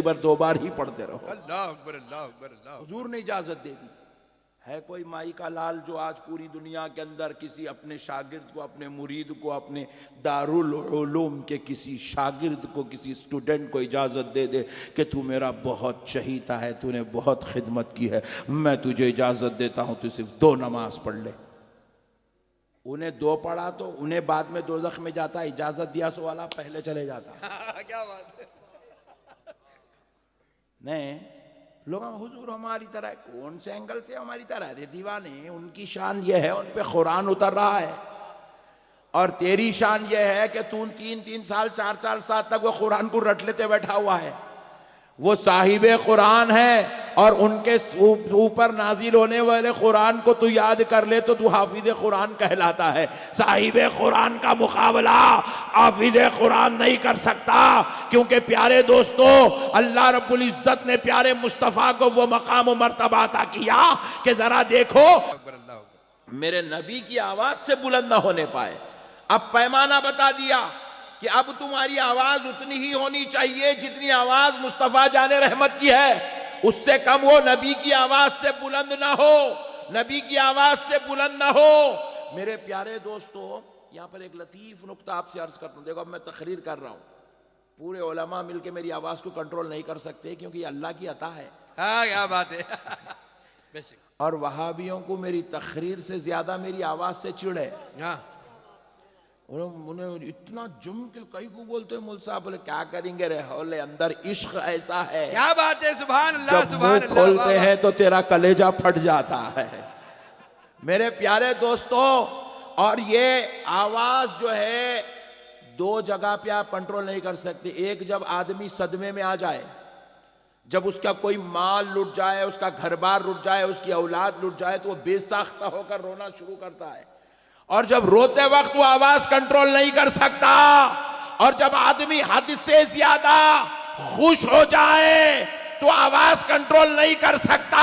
भर 2 बार ही पढ़ते रहो। अल्लाह अकबर, अल्लाह अकबर, अल्लाह। हुजूर ने इजाजत दे दी। है कोई माई का लाल जो आज पूरी दुनिया के अंदर किसी अपने शागिर्द को, अपने मुरीद को, अपने दारुल उलूम के किसी शागिर्द को, किसी स्टूडेंट को इजाज़त दे दे कि तू मेरा बहुत चहीता है, तूने बहुत खिदमत की है, मैं तुझे इजाज़त देता हूँ तू सिर्फ 2 नमाज पढ़ ले। उन्हें 2 पढ़ा तो उन्हें बाद में दोज़ख में जाता, इजाज़त दिया सो वाला पहले चले जाता। क्या बात है। नहीं, लोग हुजूर हमारी तरह, कौन से एंगल से हमारी तरह? अरे दीवाने, उनकी शान ये है उन पे कुरान उतर रहा है, और तेरी शान ये है कि तू 3-3 साल 4-4 साल तक वो कुरान को रट लेते बैठा हुआ है। वो साहिबे कुरान है, और उनके ऊपर नाजिल होने वाले कुरान को तू याद कर ले तो तू हाफिज कुरान कहलाता है। साहिबे कुरान का मुकाबला हाफिज कुरान नहीं कर सकता, क्योंकि प्यारे दोस्तों, अल्लाह रब्बुल इज्जत ने प्यारे मुस्तफ़ा को वो मकाम और मर्तबा अता किया कि जरा देखो मेरे नबी की आवाज से बुलंद ना होने पाए। अब पैमाना बता दिया कि अब तुम्हारी आवाज उतनी ही होनी चाहिए जितनी आवाज मुस्तफ़ा जाने रहमत की है, उससे कम वो नबी की आवाज से बुलंद ना हो, नबी की आवाज से बुलंद ना हो। मेरे प्यारे दोस्तों, यहाँ पर एक लतीफ नुक्ता आपसे अर्ज करता हूँ। देखो, अब मैं तकरीर कर रहा हूँ, पूरे उलमा मिलके मेरी आवाज को कंट्रोल नहीं कर सकते, क्योंकि अल्लाह की अता है। हाँ, क्या बात है। और वहाबियों को मेरी तकरीर से ज्यादा मेरी आवाज से चिढ़ है। हाँ, उन्हें इतना जुम के कई को बोलते हैं, मुल साहब बोले क्या करेंगे रे, होले अंदर इश्क ऐसा है। क्या बात है, सुभान अल्लाह, जब सुभान मुंह अल्लाह, खोलते हैं तो तेरा कलेजा फट जाता है। मेरे प्यारे दोस्तों, और ये आवाज जो है 2 जगह पे आप कंट्रोल नहीं कर सकते। एक, जब आदमी सदमे में आ जाए, जब उसका कोई माल लुट जाए, उसका घर बार लुट जाए, उसकी औलाद लुट जाए, तो वो बेसाख्ता होकर रोना शुरू करता है। और जब रोते वक्त वो आवाज कंट्रोल नहीं कर सकता, और जब आदमी हद से ज्यादा खुश हो जाए तो आवाज कंट्रोल नहीं कर सकता,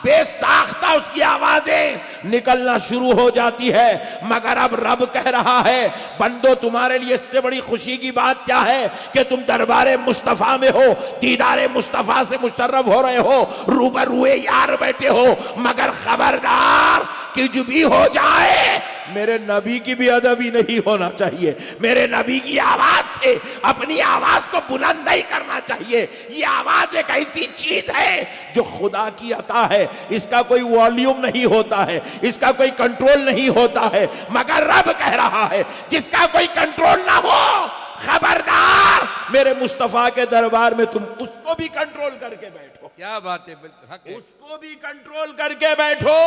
बेसाख्ता उसकी आवाजें निकलना शुरू हो जाती है। मगर अब रब कह रहा है, बंदो तुम्हारे लिए इससे बड़ी खुशी की बात क्या है कि तुम दरबारे मुस्तफा में हो, दीदारे मुस्तफा से मुशर्रफ हो रहे हो, रूबरूए यार बैठे हो। मगर खबरदार, कुछ भी हो जाए, मेरे नबी की भी अदबी नहीं होना चाहिए। मेरे नबी की आवाज से अपनी आवाज को बुलंद नहीं करना चाहिए। ये आवाज एक ऐसी चीज है जो खुदा की अता है, इसका कोई वॉल्यूम नहीं होता है, इसका कोई कंट्रोल नहीं होता है। मगर रब कह रहा है, जिसका कोई कंट्रोल ना हो, खबरदार, मेरे मुस्तफा के दरबार में तुम उसको भी कंट्रोल करके बैठो। क्या बात है, उसको भी कंट्रोल करके बैठो,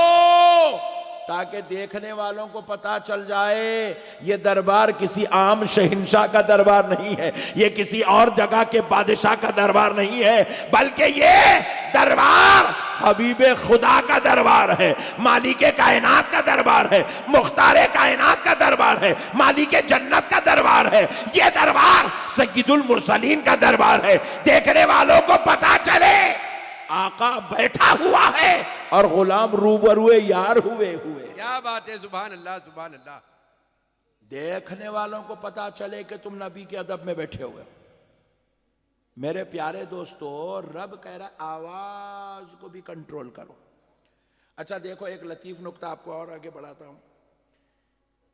ताकि देखने वालों को पता चल जाए ये दरबार किसी आम शहंशाह का दरबार नहीं है, ये किसी और जगह के बादशाह का दरबार नहीं है, बल्कि ये दरबार हबीबे खुदा का दरबार है, मालिके कायनात का दरबार है, मुख्तारे कायनात का दरबार है, मालिके जन्नत का दरबार है। ये दरबार सय्यदुल मुरसलीन का दरबार है। देखने वालों को पता चले आका बैठा हुआ है और गुलाम रूबरूए यार हुए। क्या बात है, सुभान अल्लाह, सुभान अल्लाह। देखने वालों को पता चले कि तुम नबी के अदब में बैठे हुए। मेरे प्यारे दोस्तों, रब कह रहा है आवाज को भी कंट्रोल करो। अच्छा देखो, एक लतीफ नुक्ता आपको और आगे बढ़ाता हूं।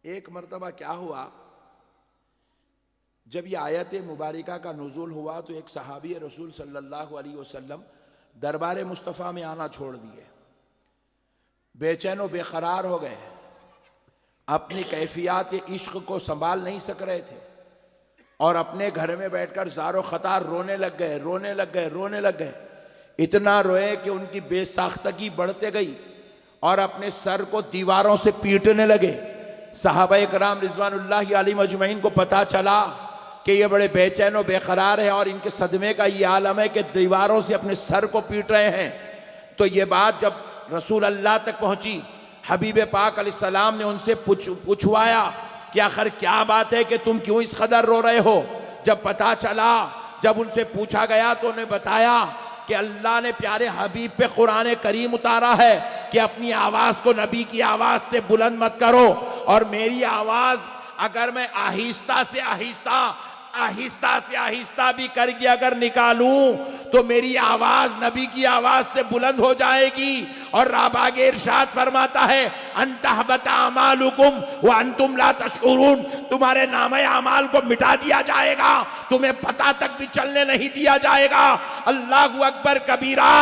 एक मर्तबा क्या हुआ, जब ये आयत मुबारका का नुज़ूल हुआ तो एक सहाबी रसूल सल्लल्लाहु अलैहि वसल्लम दरबार मुस्तफ़ा में आना छोड़ दिए, बेचैन व बेकरार हो गए, अपनी कैफियत इश्क को संभाल नहीं सक रहे थे, और अपने घर में बैठकर ज़ारो ख़तार रोने लग गए। इतना रोए कि उनकी बेसाख्तगी बढ़ते गई और अपने सर को दीवारों से पीटने लगे। सहाबाए कराम रिज़वानुल्लाहि अलैहिम अजमईन को पता चला कि ये बड़े बेचैन व बेकरार है और इनके सदमे का ये आलम है कि दीवारों से अपने सर को पीट रहे हैं। तो ये बात जब रसूल अल्लाह तक पहुंची, हबीब पाक अलैहिस्सलाम ने उनसे पूछवाया कि आखिर क्या बात है कि तुम क्यों इस कदर रो रहे हो। जब पता चला, जब उनसे पूछा गया तो उन्हें बताया कि अल्लाह ने प्यारे हबीब पे कुरान करीम उतारा है कि अपनी आवाज़ को नबी की आवाज़ से बुलंद मत करो, और मेरी आवाज़ अगर मैं आहिस्ता से आहिस्ता आहिस्ता से आहिस्ता भी करके अगर निकालूं तो मेरी आवाज नबी की आवाज से बुलंद हो जाएगी। और रब आगे इरशाद फरमाता है अंतहबता अमालुकुम व अंतुम ला तशउरून, तुम्हारे नामे अमाल को मिटा दिया जाएगा, तुम्हें पता तक भी चलने नहीं दिया जाएगा। अल्लाहु अकबर कबीरा।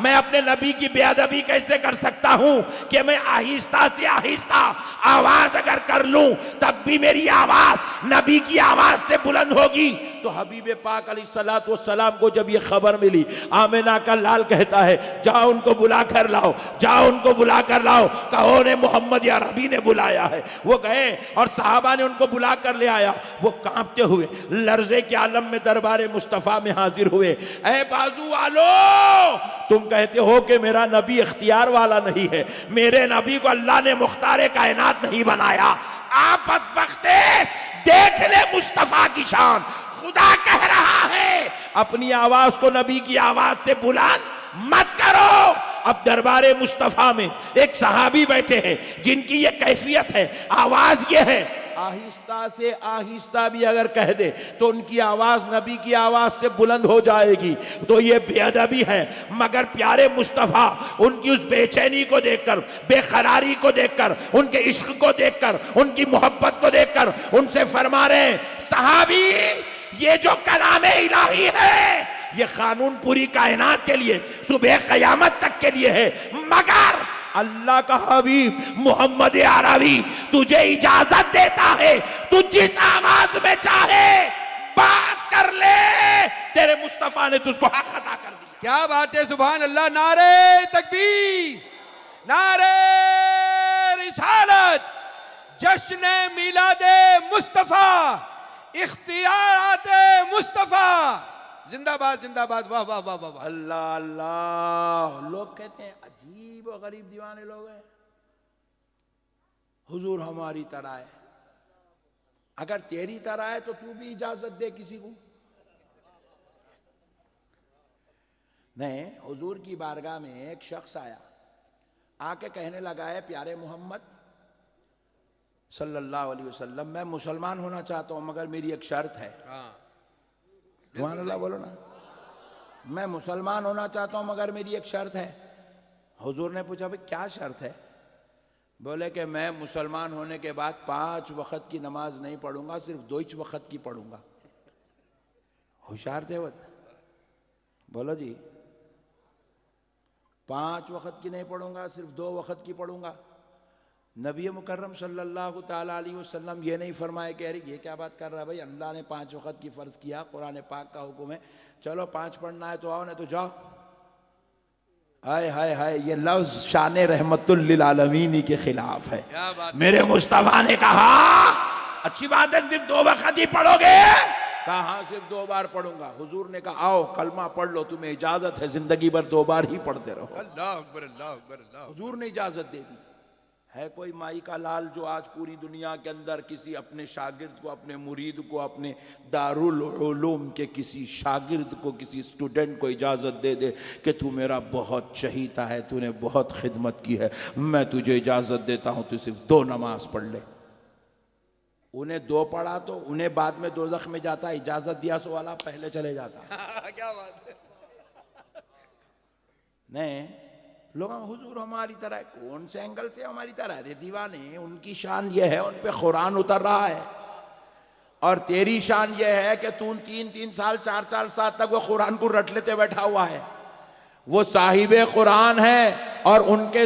मैं अपने नबी की बेअदबी कैसे कर सकता हूं कि मैं आहिस्ता से आहिस्ता आवाज अगर कर लूं तब भी मेरी आवाज नबी की आवाज से बुलंद होगी। तो हबीब पाक अलैहिस्सलातु वस्सलाम को जब ये खबर मिली, आमिना का लाल कहता है जाओ उनको बुला कर लाओ, जाओ उनको बुला कर लाओ। कहो ने मोहम्मद या रबी ने बुलाया है। वो गए और साहबा ने उनको बुला कर ले आया। वो कांपते हुए लर्जे के आलम में दरबार मुस्तफा में हाजिर हुए। ऐ बाजू वालो, तुम कहते हो कि मेरा नबी इख्तियार वाला नहीं है, मेरे नबी को अल्लाह ने मुख्तार कायनात नहीं बनाया। आप बदबख्ते, देख ले मुस्तफा की शान। खुदा कह रहा है अपनी आवाज को नबी की आवाज से बुलंद मत करो। अब दरबारे मुस्तफा में एक सहाबी बैठे हैं जिनकी ये कैफियत है, आवाज ये है, आहिस्ता से आहिस्ता भी अगर कह दे तो उनकी आवाज नबी की आवाज से बुलंद हो जाएगी। तो ये बेअदबी है। मगर प्यारे मुस्तफा उनकी उस बेचैनी को देखकर, बेकरारी को देखकर, उनके इश्क को देखकर, उनकी मोहब्बत को देखकर उनसे फरमा रहे सहाबी, ये जो कलाम इलाही है ये कानून पूरी कायनात के लिए, सुबह कयामत तक के लिए है। मगर अल्लाह का हबीब मोहम्मद अरबी तुझे इजाजत देता है, तू जिस आवाज में चाहे बात कर ले। तेरे मुस्तफा ने तुझको हक अता कर दिया। क्या बात है, सुभान अल्लाह। नारे तकबीर, नारे रिसालत, जश्न मिलादे मुस्तफा, इख्तियारात मुस्तफा, जिंदाबाद जिंदाबाद, वाह वाह वाह वाह। अल्लाह अल्लाह। लोग कहते हैं अजीब और गरीब दीवाने लोग हैं, हुजूर हमारी तरह है। अगर तेरी तरह है तो तू भी इजाजत दे किसी को। नहीं, हुजूर की बारगाह में एक शख्स आया, आके कहने लगा है प्यारे मोहम्मद सल्लल्लाहु अलैहि वसल्लम, मैं मुसलमान होना चाहता हूं मगर मेरी एक शर्त है। सुभान अल्लाह बोलो ना। मैं मुसलमान होना चाहता हूं मगर मेरी एक शर्त है। हुजूर ने पूछा भाई क्या शर्त है? बोले कि मैं मुसलमान होने के बाद 5 वक्त की नमाज नहीं पढ़ूंगा, सिर्फ 2 वक्त की पढ़ूंगा। होशियार थे वो। बोलो जी, 5 वक्त की नहीं पढ़ूंगा, सिर्फ 2 वक्त की पढ़ूंगा। नबी मुकर्रम सल्लल्लाहु ताला अलैहि वसल्लम ये नहीं फरमाए कि अरे ये क्या बात कर रहा है भाई, अल्लाह ने 5 वक्त की फर्ज किया, कुरान पाक का हुक्म है, चलो 5 पढ़ना है तो आओ, नहीं तो जाओ। हाय हाय हाय, ये लफ्ज शान रहमतुल लिल आलमीन के खिलाफ है। मेरे मुस्तफा ने कहा अच्छी बात है, सिर्फ 2 वक्त ही पढ़ोगे? कहा हाँ सिर्फ 2 बार पढ़ूंगा। हुजूर ने कहा आओ कलमा पढ़ लो, तुम्हें इजाजत है, जिंदगी भर 2 बार ही पढ़ते रहो। अल्लाह अकबर, अल्लाह अकबर, अल्लाह। हुजूर ने इजाजत दे दी। है कोई माई का लाल जो आज पूरी दुनिया के अंदर किसी अपने शागिर्द को, अपने मुरीद को, अपने दारुल उलूम के किसी शागिर्द को, किसी स्टूडेंट को इजाज़त दे दे कि तू मेरा बहुत चहीता है, तूने बहुत खिदमत की है, मैं तुझे इजाज़त देता हूँ तू सिर्फ 2 नमाज पढ़ ले? उन्हें 2 पढ़ा तो उन्हें बाद में दोज़ख में जाता, इजाज़त दिया सो वाला पहले चले जाता। क्या बात है। नहीं, लोग हुजूर हमारी तरह है। कौन से एंगल से हमारी तरह है? रे दीवाने, उनकी शान ये है उन पे कुरान उतर रहा है, और तेरी शान ये है कि तू 3-3 साल 4-4 साल तक वो कुरान को रट लेते बैठा हुआ है। वो साहिबे कुरान है और उनके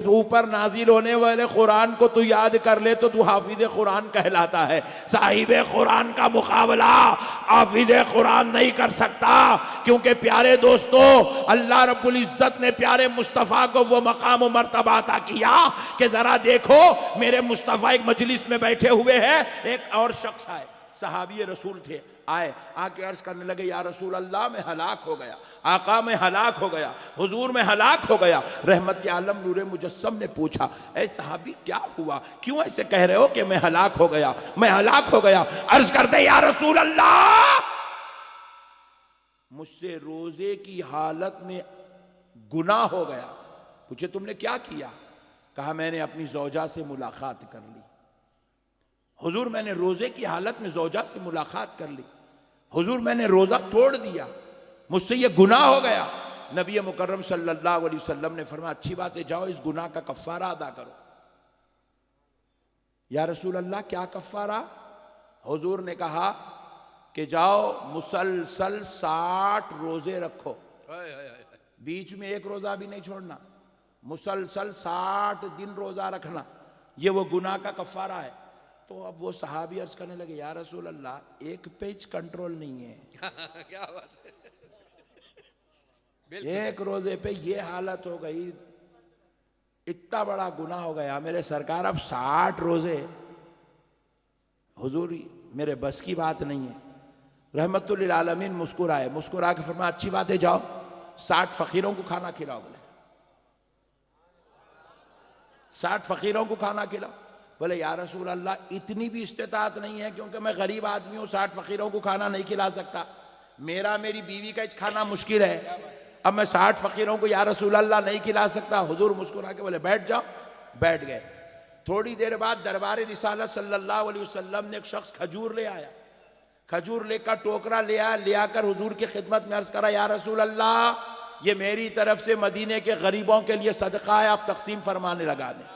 ऊपर नाजिल होने वाले कुरान को तू याद कर ले तो तू हाफिज कुरान कहलाता है। साहिबे कुरान का मुकाबला हाफिज कुरान नहीं कर सकता, क्योंकि प्यारे दोस्तों अल्लाह रब्बुल इज्जत ने प्यारे मुस्तफ़ा को वो मकाम व मर्तबा अता किया कि जरा देखो मेरे मुस्तफ़ा एक मजलिस में बैठे हुए हैं, एक और शख्स आए, सहाबी रसूल थे, आए आके अर्ज करने लगे या रसूल अल्लाह मैं हलाक हो गया, आका मैं हलाक हो गया, हुजूर में हलाक हो गया। रहमत आलम नूरे मुजस्सम ने पूछा ऐ सहाबी क्या हुआ, क्यों ऐसे कह रहे हो कि मैं हलाक हो गया, मैं हलाक हो गया? अर्ज करते या रसूल अल्लाह मुझसे रोजे की हालत में गुनाह हो गया। पूछे तुमने क्या किया? कहा मैंने अपनी ज़ौजा से मुलाकात कर ली। हुजूर मैंने रोजे की हालत में ज़ौजा से मुलाकात कर ली। हुजूर मैंने रोजा तोड़ दिया, मुझसे ये गुनाह हो गया। नबी मुकर्रम सल्लल्लाहु अलैहि वसल्लम ने फरमाया अच्छी बात है, जाओ इस गुनाह का कफ्फारा अदा करो। या रसूल अल्लाह क्या कफ्फारा? हुजूर ने कहा कि जाओ मुसलसल 60 रोजे रखो, बीच में एक रोजा भी नहीं छोड़ना, मुसलसल 60 दिन रोजा रखना, ये वो गुनाह का कफ्फारा है। तो अब वो सहाबी अर्ज करने लगे या रसूल अल्लाह एक पेज कंट्रोल नहीं है। क्या बात है। एक रोजे पे ये हालत हो गई, इतना बड़ा गुनाह हो गया मेरे सरकार, अब 60 रोजे हुजूर मेरे बस की बात नहीं है। रहमतुल लिल आलमीन मुस्कुराए, मुस्कुरा के फरमाया अच्छी बात है, जाओ 60 फकीरों को खाना खिलाओ। बोले 60 फकीरों को खाना खिलाओ। बोले या रसूल अल्लाह इतनी भी इस्तेताअत नहीं है, क्योंकि मैं गरीब आदमी हूं, 60 फकीरों को खाना नहीं खिला सकता, मेरी बीवी का खाना मुश्किल है, अब मैं 60 फकीरों को या रसूल अल्लाह नहीं खिला सकता। हुजूर मुस्कुरा के बोले बैठ जाओ। बैठ गए। थोड़ी देर बाद दरबार रिसालत सल्लल्लाहु अलैहि वसल्लम ने एक शख्स खजूर ले आया, खजूर लेकर टोकरा ले आया, ले आकर हुजूर की खिदमत में अर्ज करा या रसूल अल्लाह ये मेरी तरफ से मदीने के गरीबों के लिए सदका है, आप तकसीम फरमाने लगा दें।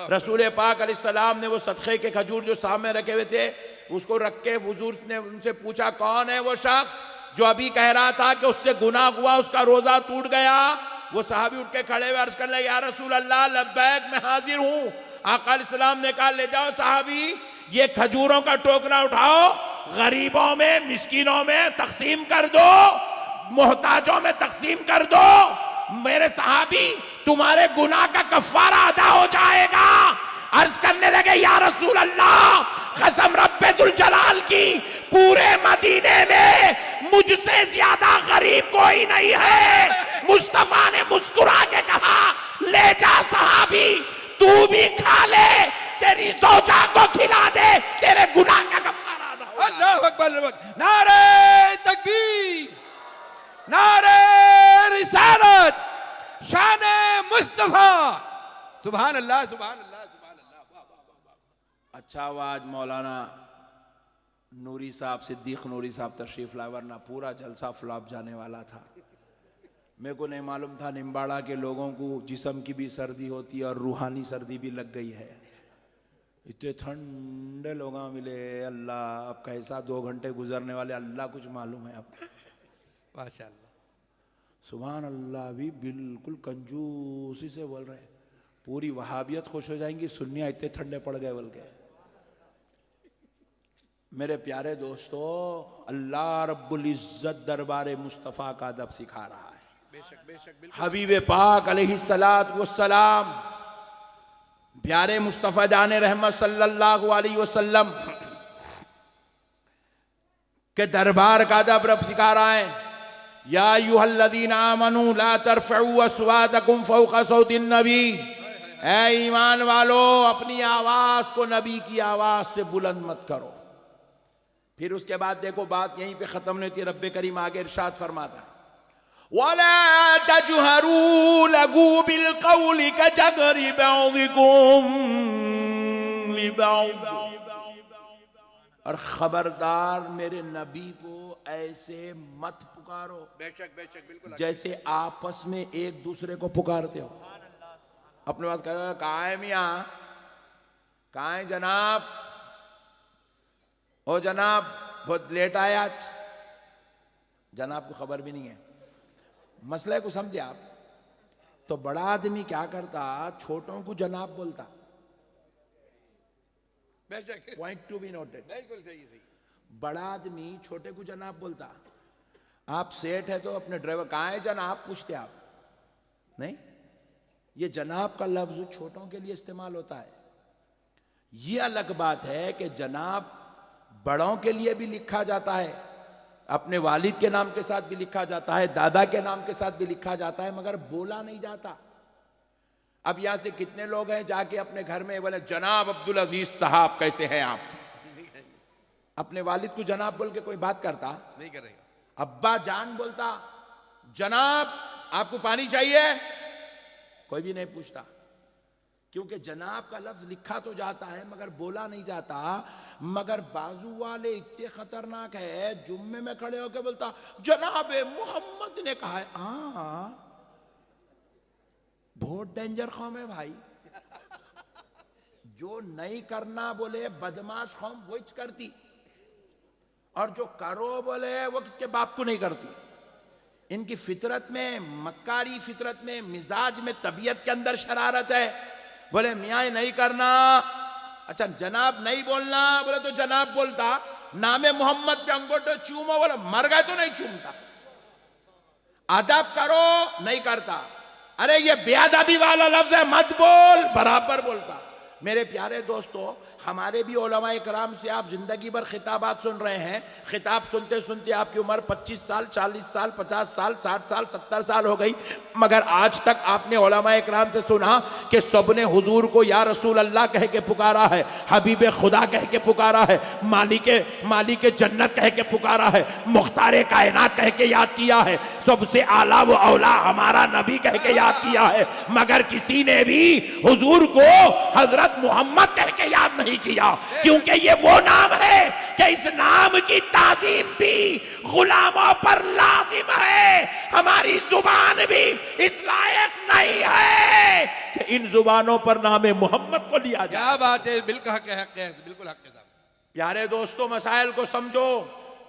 रसूल पाक अलैहिस्सलाम ने वो सदक़े के खजूर जो सामने रखे हुए थे उसको रख के हुजूर ने उनसे पूछा कौन है वो शख्स जो अभी कह रहा था कि उससे गुनाह हुआ, उसका रोजा टूट गया। वो सहाबी उठ के खड़े हुए अर्ज कर लगे या रसूल अल्लाह लब्बैक मैं हाजिर हूं। आका अलैहिस्सलाम ने कहा ले जाओ सहाबी ये खजूरों का टोकरा उठाओ, गरीबों में मिस्कीनों में तकसीम कर दो, मोहताजों में तकसीम कर दो, मेरे सहाबी तुम्हारे गुनाह का कफ्फारा अदा हो जाएगा। अर्ज करने लगे या रसूल अल्लाह कसम रब्बे दुल जलाल की पूरे मदीने में मुझसे ज्यादा गरीब कोई नहीं है। मुस्तफा ने मुस्कुरा के कहा ले जा सहाबी तू भी खा ले, तेरी ज़ौजा को खिला दे, तेरे गुनाह का कफ्फारा अदा होगा। अल्लाहु अकबर। नारे तकबीर, नारे रिसालत, शान मुस्तफा, सुभान अल्लाह, सुभान अल्लाह, सुभान अल्लाह। अच्छा आवाज मौलाना नूरी साहब, सिद्दीक नूरी साहब तशरीफ लाए, वरना पूरा जलसा फ्लॉप जाने वाला था। मेरे को नहीं मालूम था निम्बाड़ा के लोगों को जिस्म की भी सर्दी होती है और रूहानी सर्दी भी लग गई है। इतने ठंडे लोग मिले, अल्लाह अब कैसा 2 घंटे गुजरने वाले अल्लाह कुछ मालूम है। अब माशाअल्लाह, सुभान अल्लाह भी बिल्कुल कंजूसी से बोल रहे हैं, पूरी वहाबियत खुश हो जाएंगी सुन्नियाँ इतने ठंडे पड़ गए बोल के। मेरे प्यारे दोस्तों, अल्लाह रब्बुल इज्जत दरबार मुस्तफ़ा का अदब सिखा रहा है। बेशक बेशक, हबीब पाक अलैहिस्सलात वस्सलाम, प्यारे मुस्तफ़ा जाने रहमत सल्लल्लाहु अलैहि वसल्लम के दरबार का अदब रब सिखा रहा है। या अय्युहल्लज़ीना आमनू ला तरफ़ऊ अस्वातकुम फ़ौक़ सौतिन नबी, ऐ ईमान वालो अपनी आवाज को नबी की आवाज से बुलंद मत करो। फिर उसके बाद देखो बात यहीं पे खत्म नहीं होती, रब्बे करीम आगे इरशाद फरमाता है वला तजहरू लगू बिल कौली कजगरि बअदिकुम लिबअद, और खबरदार मेरे नबी को ऐसे मत पुकारो बेशक बेशक, बिल्कुल जैसे आपस में एक दूसरे को पुकारते हो। अपने पास कहाँ है मियाँ, कहाँ है जनाब, ओ जनाब बहुत लेट आए आज, जनाब को खबर भी नहीं है। मसले को समझे आप। तो बड़ा आदमी क्या करता, छोटों को जनाब बोलता। बेशक, पॉइंट टू बी नोटेड। बिल्कुल सही सही। बड़ा आदमी छोटे को जनाब बोलता। आप सेठ है तो अपने ड्राइवर कहाँ है जनाब पूछते आप नहीं, ये जनाब का लफ्ज छोटों के लिए इस्तेमाल होता है। ये अलग बात है कि जनाब बड़ों के लिए भी लिखा जाता है, अपने वालिद के नाम के साथ भी लिखा जाता है, दादा के नाम के साथ भी लिखा जाता है, मगर बोला नहीं जाता। अब यहां से कितने लोग हैं जाके अपने घर में बोले जनाब अब्दुल अजीज साहब कैसे हैं आप, अपने वालिद को जनाब बोल के कोई बात करता नहीं करेगा। अब्बा जान बोलता जनाब आपको पानी चाहिए, कोई भी नहीं पूछता। क्योंकि जनाब का लफ्ज लिखा तो जाता है मगर बोला नहीं जाता। मगर बाजू वाले इतने खतरनाक है, जुम्मे में खड़े होकर बोलता जनाब मोहम्मद ने कहा है। हाँ, बहुत डेंजर कौम है भाई। जो नहीं करना बोले बदमाश कौम वो करती, और जो करो बोले वो किसके बाप को नहीं करती। इनकी फितरत में, मक्कारी फितरत में, मिजाज में, तबीयत के अंदर शरारत है। बोले मियाँ नहीं करना, अच्छा जनाब नहीं बोलना, बोले तो जनाब बोलता, नामे मोहम्मद पे अंगूठे चूमो, बोले मर गए तो नहीं चूमता। अदब करो नहीं करता, अरे ये बेअदबी वाला लफ्ज है मत बोल, बराबर बोलता। मेरे प्यारे दोस्तों, हमारे भी उलमाए कराम से आप जिंदगी भर खिताबात सुन रहे हैं। खिताब सुनते सुनते आपकी उम्र 25 साल, 40 साल, 50 साल, 60 साल, 70 साल हो गई, मगर आज तक आपने उलमाए कराम से सुना कि सबने हुजूर को या रसूल अल्लाह कह के पुकारा है, हबीब खुदा कह के पुकारा है, मालिक जन्नत कह के पुकारा है, मुख्तार कायनात कह के याद किया है, सबसे आला व औला हमारा नबी कह के याद किया है, मगर किसी ने भी हुजूर को हजरत मोहम्मद कह के याद नहीं किया। क्योंकि ये वो नाम है कि इस नाम की ताजीम भी गुलामों पर लाजिम है। हमारी जुबान भी इस लायक नहीं है कि इन जुबानों पर नाम मोहम्मद को लिया जाए। क्या बात है, बिल्कुल हक है, बिल्कुल हक है साहब। प्यारे दोस्तों, मसाइल को समझो।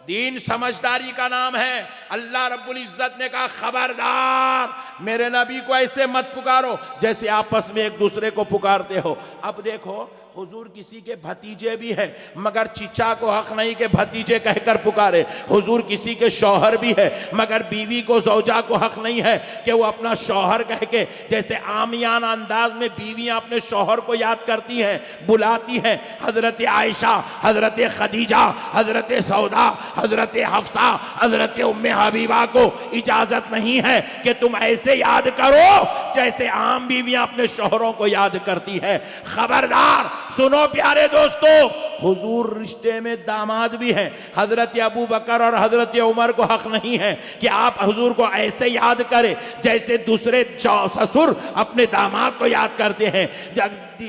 दीन समझदारी का नाम है। अल्लाह रब्बुल इज्जत ने कहा खबरदार, मेरे नबी को ऐसे मत पुकारो जैसे आपस में एक दूसरे को पुकारते हो। अब देखो, हुजूर किसी के भतीजे भी है, मगर चिचा को हक नहीं के भतीजे कहकर पुकारे। हुजूर किसी के शौहर भी है, मगर बीवी को ज़ौजा को हक नहीं है कि वो अपना शौहर कह के, जैसे आमियाना अंदाज में बीवियां अपने शौहर को याद करती हैं, बुलाती हैं। हजरत आयशा, हजरत खदीजा, हजरत सौदा, हजरत हफ्सा, हजरत उम्मे हबीबा को इजाजत नहीं है कि तुम ऐसे याद करो जैसे आम बीवियां अपने शौहरों को याद करती है। खबरदार सुनो प्यारे दोस्तों, हुजूर रिश्ते में दामाद भी हैं। हजरत अबू बकर और हजरत उमर को हक नहीं है कि आप हुजूर को ऐसे याद करें जैसे दूसरे ससुर अपने दामाद को याद करते हैं।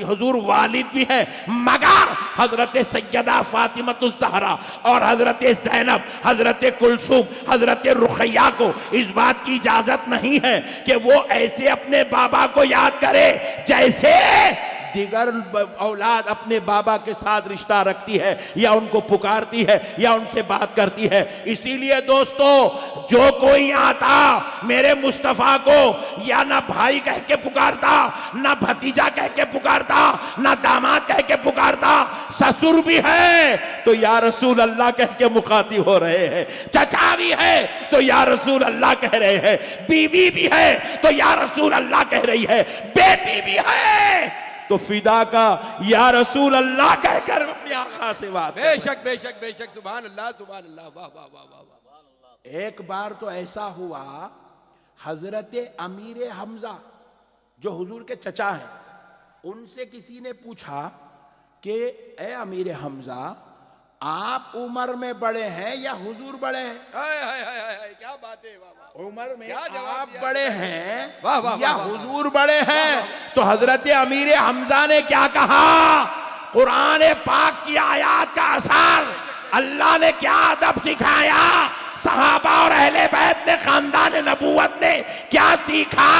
हुजूर वालिद भी है, मगर हजरत सैयदा फातिमतुज़ ज़हरा और हजरत ज़ैनब, हजरत कुलसूम, हजरत रुक़ैया को इस बात की इजाजत नहीं है कि वो ऐसे अपने बाबा को याद करे जैसे दिगर औलाद अपने बाबा के साथ रिश्ता रखती है, या उनको पुकारती है, या उनसे बात करती है। इसीलिए दोस्तों, जो कोई आता मेरे मुस्तफा को या ना भाई कह के पुकारता, ना भतीजा कह के पुकारता, ना दामाद कह के पुकारता, ससुर भी है तो या रसूल अल्लाह कह के मुखातिब हो रहे हैं, चचा भी है तो या रसूल अल्लाह कह रहे हैं, बीवी भी है तो या रसूल अल्लाह कह रही है, बेटी भी है तो फिदा का या रसूल अल्लाह कहकर अपनी आखा से बात। बेशक बेशक बेशक, सुभान अल्लाह, सुभान अल्लाह, वाह वाह वाह वाह वाह। एक बार तो ऐसा हुआ, हजरत अमीर हमजा जो हुजूर के चचा हैं, उनसे किसी ने पूछा कि ए अमीर हमजा, आप उम्र में बड़े हैं या हुजूर बड़े हैं? क्या बात है, वाह वाह। उम्र में क्या जवाब आप दिया? बड़े हैं वाह वाह या वाह, हुजूर बड़े हैं? तो हजरत अमीर हमजा ने क्या कहा? कुरान पाक की आयत का असर, अल्लाह ने क्या अदब सिखाया, सहाबा और अहले बैत ने, खानदान नबूवत ने क्या सीखा,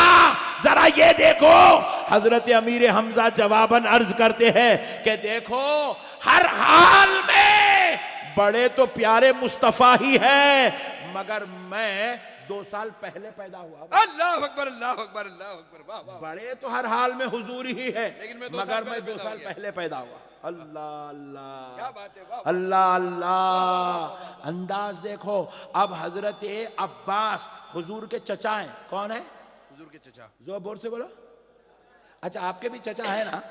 जरा ये देखो। हजरत अमीर हमजा जवाबन अर्ज करते हैं कि देखो, हर हाल में बड़े तो प्यारे मुस्तफा ही है, मगर मैं 2 साल पहले पैदा हुआ। अल्लाह अकबर, अल्लाह अकबर, अल्लाह अकबर, वाह वाह। बड़े तो हर हाल में हुजूर ही है, लेकिन मैं 2 मगर साल मैं पहले 2 पैदा साल हो गया। पहले पैदा हुआ। अल्लाह अल्लाह, क्या बात है, वाह। अल्लाह अल्लाह। अंदाज देखो। अब हजरत अब्बास हुजूर के चचा हैं। कौन है? हुजूर के चचा। जोर बोर से बोलो। अच्छा, आपके भी चचा है ना?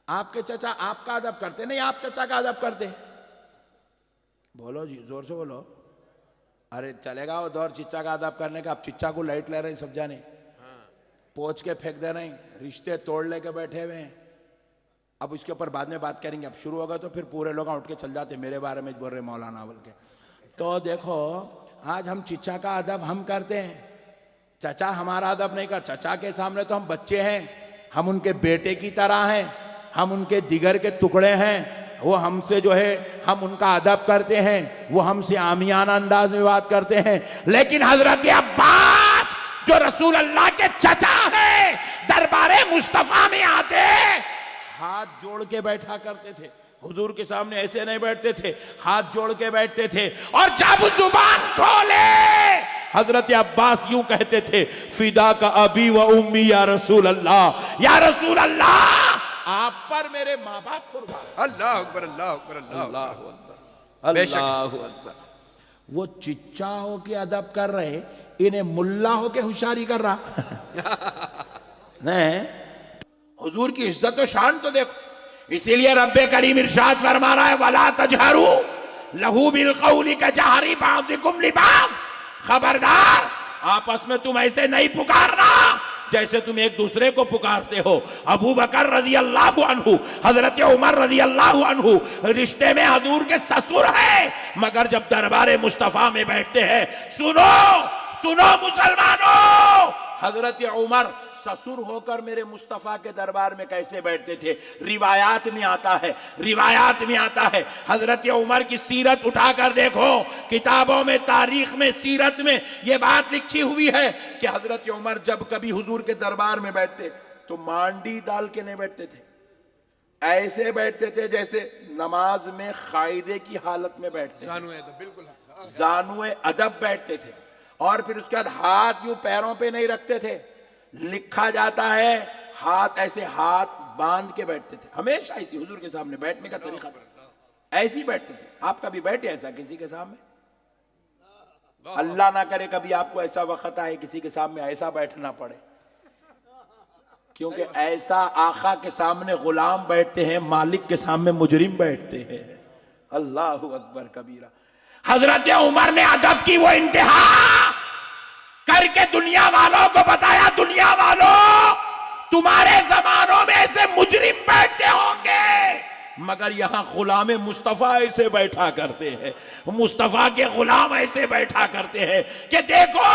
आपके चचा आपका अदब करते नहीं, आप चचा का अदब करते? बोलो जी, जोर से बोलो। अरे चलेगा वो दौर चिच्चा का अदब करने का। आप चिच्चा को लाइट ले रहे हैं सब जाने, पोंछ के फेंक दे रहे हैं, रिश्ते तोड़ लेके बैठे हुए हैं। अब इसके ऊपर बाद में बात करेंगे। अब शुरू होगा तो फिर पूरे लोग उठ के चल जाते, मेरे बारे में बोल रहे मौलाना बोल के। तो देखो, आज हम चिच्चा का अदब हम करते हैं, चचा हमारा अदब नहीं कर। चचा के सामने तो हम बच्चे हैं, हम उनके बेटे की तरह हैं, हम उनके दिगर के टुकड़े हैं। वो हमसे जो है हम उनका अदब करते हैं, वो हमसे आमियाना अंदाज में बात करते हैं। लेकिन हजरत अब्बास जो रसूल अल्लाह के चचा है, दरबारे मुस्तफा में आते हाथ जोड़ के बैठा करते थे। हुजूर के सामने ऐसे नहीं बैठते थे, हाथ जोड़ के बैठते थे। और जब जुबान खोले हजरत अब्बास यूं कहते थे, फिदा का अबी व उम्मी या रसूल अल्लाह, या रसूल अल्लाह आप पर मेरे माँ बाप कुर्बान। अल्लाह अकबर, अल्लाह अकबर, अल्लाह अकबर। बेशक। अल्लाह अकबर। वो चिच्चा हो के अदब कर रहे, इन्हें मुल्ला हो के होशियारी कर रहा। नहीं, हुजूर की इज्जत और शान तो देखो। इसीलिए रब्बे करीम इरशाद फरमा रहा है, वला तजहरू लहू बिल कौली का जहरी बादिकुम लिबाद। खबरदार, आपस में तुम ऐसे नहीं पुकारना जैसे तुम एक दूसरे को पुकारते हो। अबू बकर रजी अल्लाह अन्हु, हजरत उमर रजी अल्लाह अन्हु रिश्ते में हजूर के ससुर है, मगर जब दरबारे मुस्तफा में बैठते हैं, सुनो सुनो मुसलमानों, हजरत उमर ससुर होकर मेरे मुस्तफा के दरबार में कैसे बैठते थे। रिवायात में आता है, रिवायात में आता है, हजरत उमर की सीरत उठाकर देखो, किताबों में, तारीख में, सीरत में यह बात लिखी हुई है कि हजरत उमर जब कभी हुजूर के दरबार में बैठते तो मांडी डाल के नहीं बैठते थे, ऐसे बैठते थे जैसे नमाज में कायदे की हालत में बैठते थे, बिल्कुल जानुए अदब बैठते थे। और फिर उसके बाद हाथ यूं पैरों पे नहीं रखते थे, लिखा जाता है हाथ ऐसे हाथ बांध के बैठते थे। हमेशा ऐसी हुजूर के सामने बैठने का तरीका था, ऐसे बैठते थे। आप कभी बैठे ऐसा किसी के सामने? अल्लाह ना करे कभी आपको ऐसा वक्त आए किसी के सामने ऐसा बैठना पड़े, क्योंकि ऐसा आका के सामने गुलाम बैठते हैं, मालिक के सामने मुजरिम बैठते हैं। अल्लाह अकबर कबीरा। हजरत उमर ने अदब की वो इंतहा करके दुनिया वालों को बताया, दुनिया वालों तुम्हारे जमानों में ऐसे मुजरिम बैठते होंगे, मगर यहां गुलाम मुस्तफा ऐसे बैठा करते हैं, मुस्तफा के गुलाम ऐसे बैठा करते हैं कि देखो।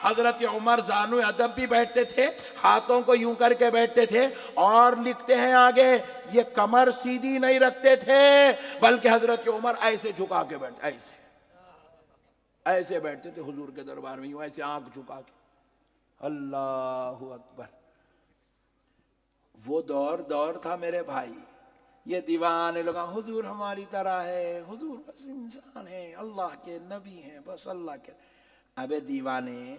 हजरत उमर जानु अदब भी बैठते थे, हाथों को यूं करके बैठते थे, और लिखते हैं आगे, ये कमर सीधी नहीं रखते थे, बल्कि हजरत उमर ऐसे झुका के बैठते, ऐसे ऐसे बैठते थे हुजूर के दरबार में, यूं ऐसे आंख झुका के। अल्लाह अकबर। वो दौर था मेरे भाई, ये दीवाने लोग हुजूर हमारी तरह है, हुजूर बस इंसान है, अल्लाह के नबी हैं, बस अल्लाह के। अबे दीवाने,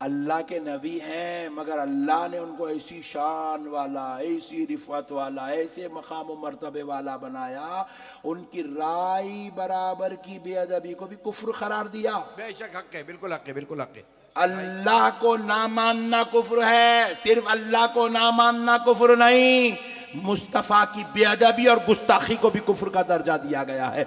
अल्लाह के नबी हैं, मगर अल्लाह ने उनको ऐसी शान वाला, ऐसी रिफत वाला, ऐसे मकाम मर्तबे वाला बनाया, उनकी राय बराबर की बेअदबी को भी कुफ्र करार दिया। बेशक हक है, बिल्कुल हक है, बिल्कुल हक है। अल्लाह को ना मानना कुफ्र है, सिर्फ अल्लाह को ना मानना कुफ्र नहीं, मुस्तफा की बेअदबी और गुस्ताखी को भी कुफ्र का दर्जा दिया गया है।